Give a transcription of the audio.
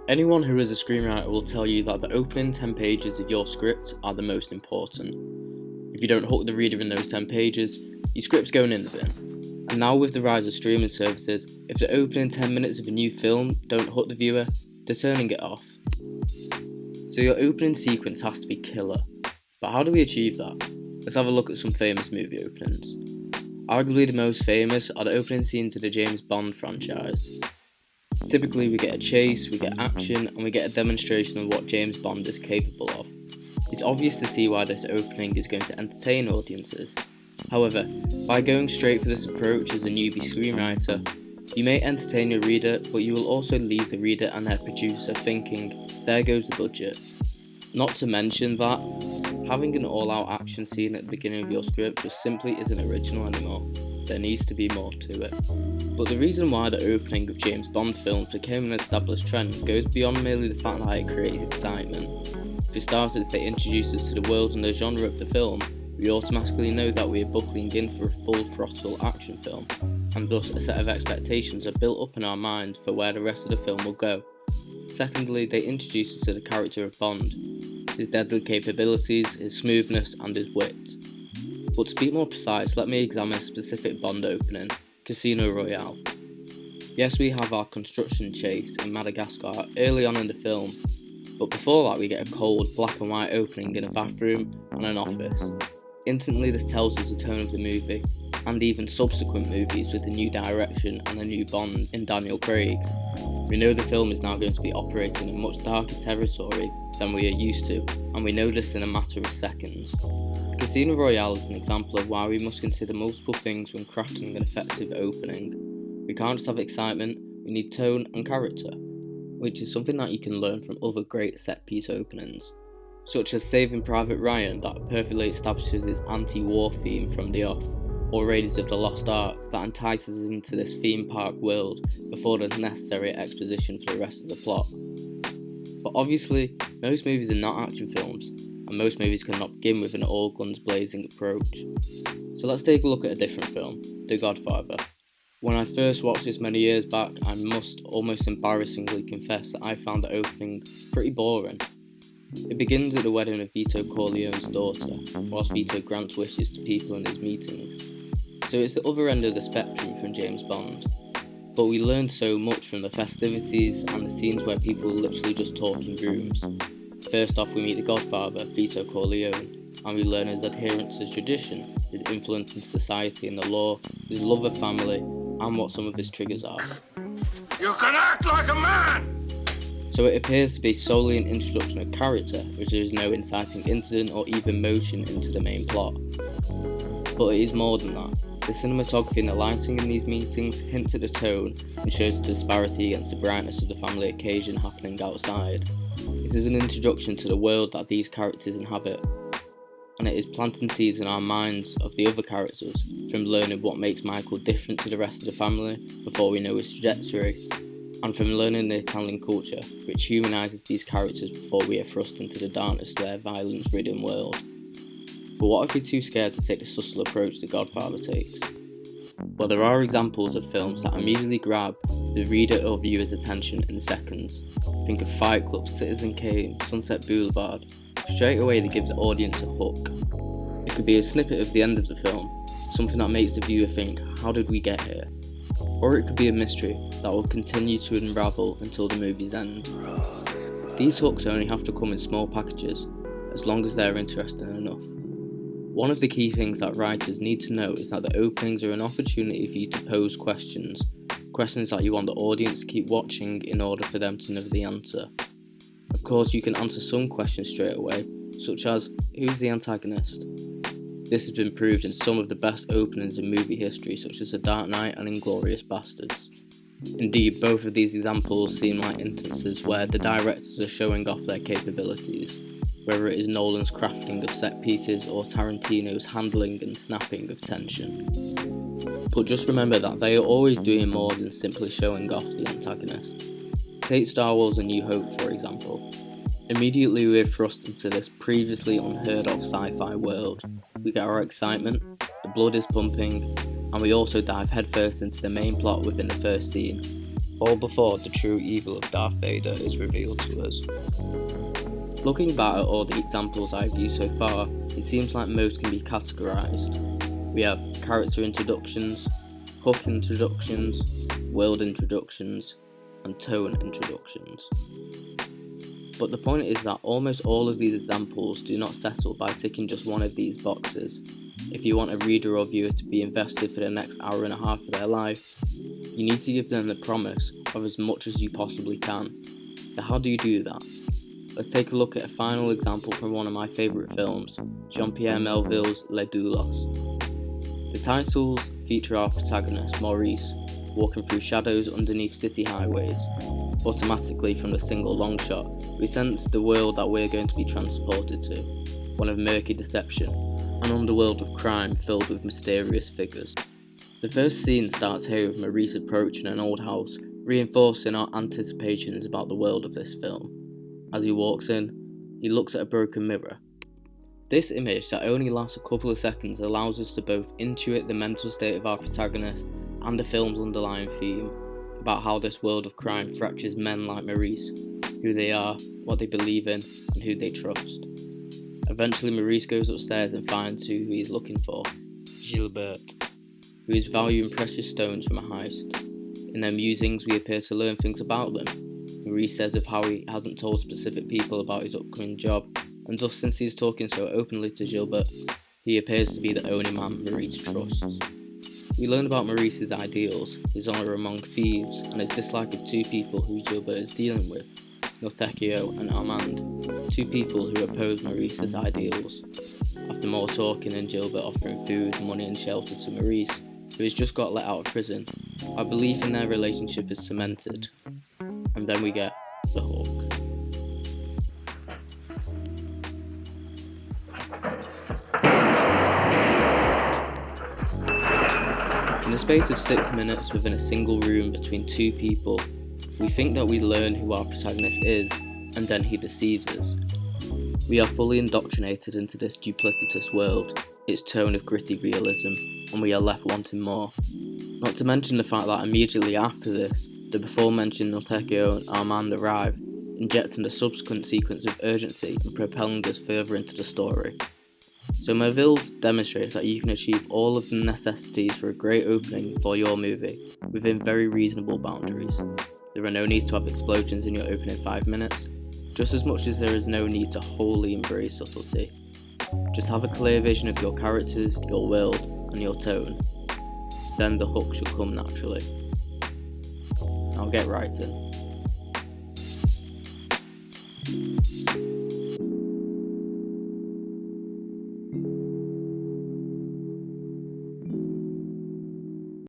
Anyone who is a screenwriter will tell you that the opening 10 pages of your script are the most important. If you don't hook the reader in those 10 pages, your script's going in the bin. And now with the rise of streaming services, if the opening 10 minutes of a new film don't hook the viewer, they're turning it off. So your opening sequence has to be killer. But how do we achieve that? Let's have a look at some famous movie openings. Arguably the most famous are the opening scenes of the James Bond franchise. Typically we get a chase, we get action, and we get a demonstration of what James Bond is capable of. It's obvious to see why this opening is going to entertain audiences. However, by going straight for this approach as a newbie screenwriter, you may entertain your reader, but you will also leave the reader and their producer thinking, there goes the budget. Not to mention that, having an all-out action scene at the beginning of your script just simply isn't original anymore. There needs to be more to it. But the reason why the opening of James Bond films became an established trend goes beyond merely the fact that it creates excitement. For starters, they introduce us to the world and the genre of the film. We automatically know that we are buckling in for a full throttle action film, and thus a set of expectations are built up in our mind for where the rest of the film will go. Secondly, they introduce us to the character of Bond, his deadly capabilities, his smoothness and his wit. But to be more precise, let me examine a specific Bond opening, Casino Royale. Yes, we have our construction chase in Madagascar early on in the film, but before that we get a cold black and white opening in a bathroom and an office. Instantly this tells us the tone of the movie, and even subsequent movies with a new direction and a new Bond in Daniel Craig. We know the film is now going to be operating in much darker territory than we are used to, and we know this in a matter of seconds. Casino Royale is an example of why we must consider multiple things when crafting an effective opening. We can't just have excitement, we need tone and character, which is something that you can learn from other great set-piece openings, such as Saving Private Ryan that perfectly establishes its anti-war theme from the off, or Raiders of the Lost Ark that entices us into this theme park world before the necessary exposition for the rest of the plot. But obviously, most movies are not action films, and most movies cannot begin with an all guns blazing approach. So let's take a look at a different film, The Godfather. When I first watched this many years back, I must almost embarrassingly confess that I found the opening pretty boring. It begins at the wedding of Vito Corleone's daughter, whilst Vito grants wishes to people in his meetings. So it's the other end of the spectrum from James Bond. But we learn so much from the festivities and the scenes where people literally just talk in rooms. First off, we meet the Godfather, Vito Corleone, and we learn his adherence to tradition, his influence in society and the law, his love of family, and what some of his triggers are. You can act like a man! So it appears to be solely an introduction of character, which there is no inciting incident or even motion into the main plot. But it is more than that. The cinematography and the lighting in these meetings hints at the tone and shows the disparity against the brightness of the family occasion happening outside. This is an introduction to the world that these characters inhabit, and it is planting seeds in our minds of the other characters, from learning what makes Michael different to the rest of the family before we know his trajectory, and from learning the Italian culture, which humanises these characters before we are thrust into the darkness of their violence-ridden world. But what if we're too scared to take the subtle approach The Godfather takes? Well, there are examples of films that immediately grab the reader or viewer's attention in seconds. Think of Fight Club, Citizen Kane, Sunset Boulevard. Straight away they give the audience a hook. It could be a snippet of the end of the film, something that makes the viewer think, how did we get here? Or it could be a mystery that will continue to unravel until the movie's end. These hooks only have to come in small packages, as long as they're interesting enough. One of the key things that writers need to know is that the openings are an opportunity for you to pose questions that you want the audience to keep watching in order for them to know the answer. Of course, you can answer some questions straight away, such as, who's the antagonist? This has been proved in some of the best openings in movie history, such as The Dark Knight and Inglourious Basterds. Indeed, both of these examples seem like instances where the directors are showing off their capabilities, whether it is Nolan's crafting of set pieces or Tarantino's handling and snapping of tension. But just remember that they are always doing more than simply showing off the antagonist. Take Star Wars: A New Hope for example. Immediately we are thrust into this previously unheard of sci-fi world. We get our excitement, the blood is pumping, and we also dive headfirst into the main plot within the first scene. all before the true evil of Darth Vader is revealed to us. Looking back at all the examples I've used so far, it seems like most can be categorised. We have character introductions, hook introductions, world introductions, and tone introductions. But the point is that almost all of these examples do not settle by ticking just one of these boxes. If you want a reader or viewer to be invested for the next hour and a half of their life, you need to give them the promise of as much as you possibly can. So how do you do that? Let's take a look at a final example from one of my favourite films, Jean-Pierre Melville's Les Doulos. The titles feature our protagonist, Maurice, walking through shadows underneath city highways. Automatically from the single long shot, we sense the world that we're going to be transported to, one of murky deception, an underworld of crime filled with mysterious figures. The first scene starts here with Maurice approaching an old house, reinforcing our anticipations about the world of this film. As he walks in, he looks at a broken mirror. This image that only lasts a couple of seconds allows us to both intuit the mental state of our protagonist and the film's underlying theme, about how this world of crime fractures men like Maurice, who they are, what they believe in, and who they trust. Eventually Maurice goes upstairs and finds who he is looking for, Gilbert, who is valuing precious stones from a heist. In their musings we appear to learn things about them. Maurice says of how he hasn't told specific people about his upcoming job, and thus since he is talking so openly to Gilbert, he appears to be the only man Maurice trusts. We learn about Maurice's ideals, his honour among thieves, and his dislike of two people who Gilbert is dealing with, Northekio and Armand, two people who oppose Maurice's ideals. After more talking and Gilbert offering food, money and shelter to Maurice, who has just got let out of prison, our belief in their relationship is cemented. And then we get the hook. In the space of 6 minutes within a single room between two people, we think that we learn who our protagonist is, and then he deceives us. We are fully indoctrinated into this duplicitous world, its tone of gritty realism, and we are left wanting more. Not to mention the fact that immediately after this, the before-mentioned Nortekio and Armand arrive, injecting a subsequent sequence of urgency and propelling us further into the story. So Melville demonstrates that you can achieve all of the necessities for a great opening for your movie within very reasonable boundaries. There are no needs to have explosions in your opening 5 minutes, just as much as there is no need to wholly embrace subtlety. Just have a clear vision of your characters, your world, and your tone. Then the hook should come naturally. Now get writing.